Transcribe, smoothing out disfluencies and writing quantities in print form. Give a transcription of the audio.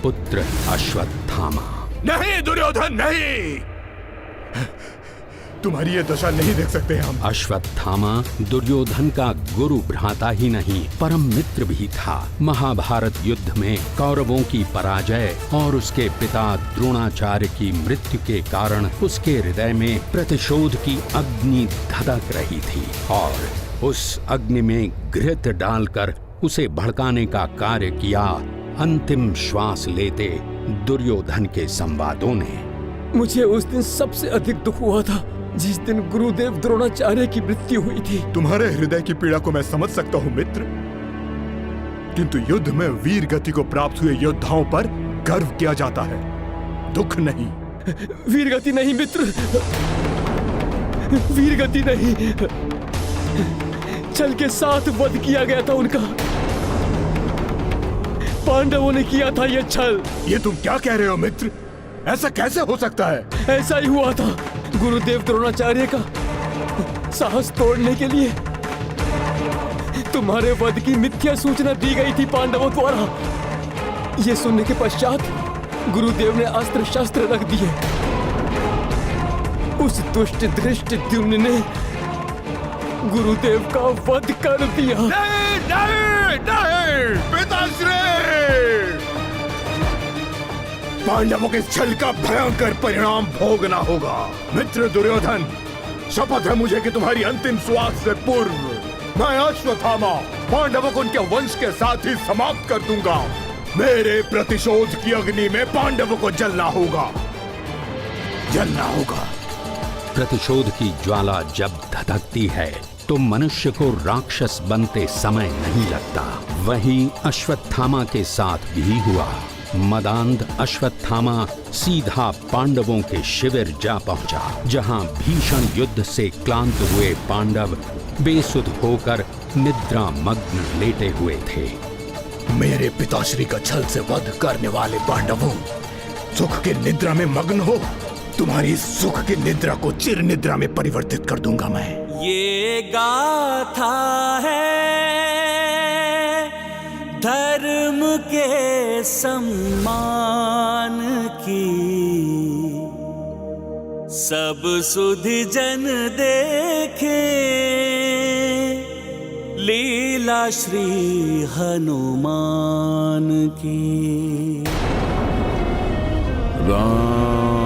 पुत्र अश्वत्थामा। नहीं दुर्योधन, नहीं, तुम्हारी ये दशा नहीं देख सकते हम। अश्वत्थामा दुर्योधन का गुरु भ्राता ही नहीं, परम मित्र भी था। महाभारत युद्ध में कौरवों की पराजय और उसके पिता द्रोणाचार्य की मृत्यु के कारण उसके हृदय में प्रतिशोध की अग्नि धधक रही थी और उस अग्नि में घृत डालकर उसे भड़काने का कार्य किया अंतिम श्वास लेते दुर्योधन के संवादों ने। मुझे उस दिन सबसे अधिक दुख हुआ था जिस दिन गुरुदेव द्रोणाचार्य की मृत्यु हुई थी। तुम्हारे हृदय की पीड़ा को मैं समझ सकता हूँ मित्र, किंतु युद्ध में वीर गति को प्राप्त हुए योद्धाओं पर गर्व किया जाता है, दुख नहीं। वीर गति नहीं मित्र, वीर गति नहीं, छल के साथ वध किया गया था उनका। पांडवों ने किया था ये छल। ये तुम क्या कह रहे हो मित्र? ऐसा कैसे हो सकता है? ऐसा ही हुआ था। गुरुदेव द्रोणाचार्य का साहस तोड़ने के लिए तुम्हारे वध की मिथ्या सूचना दी गई थी पांडवों द्वारा। ये सुनने के पश्चात गुरुदेव ने अस्त्र शस्त्र रख दिए। उस दुष्ट धृष्ट द्युम्न ने गुरुदेव का वध कर दिया। नहीं, नहीं, नहीं, पिताश्री! पांडवों के छल का भयंकर परिणाम भोगना होगा। मित्र दुर्योधन, शपथ है मुझे कि तुम्हारी अंतिम श्वास से पूर्व मैं अश्वत्थामा पांडवों को उनके वंश के साथ ही समाप्त कर दूंगा। मेरे प्रतिशोध की अग्नि में पांडवों को जलना होगा, जलना होगा। प्रतिशोध की ज्वाला जब धधकती है तो मनुष्य को राक्षस बनते समय नहीं लगता। वही अश्वत्थामा के साथ भी हुआ। मदांध अश्वत्थामा सीधा पांडवों के शिविर जा पहुंचा, जहां भीषण युद्ध से क्लांत हुए पांडव बेसुध होकर निद्रा मग्न लेटे हुए थे। मेरे पिताश्री का छल से वध करने वाले पांडवों, सुख की निद्रा में मग्न हो। तुम्हारी सुख की निद्रा को चिर निद्रा में परिवर्तित कर दूंगा मैं। ये गाथा है धर्म के सम्मान की, सब सुधि जन देखे लीला श्री हनुमान की। राम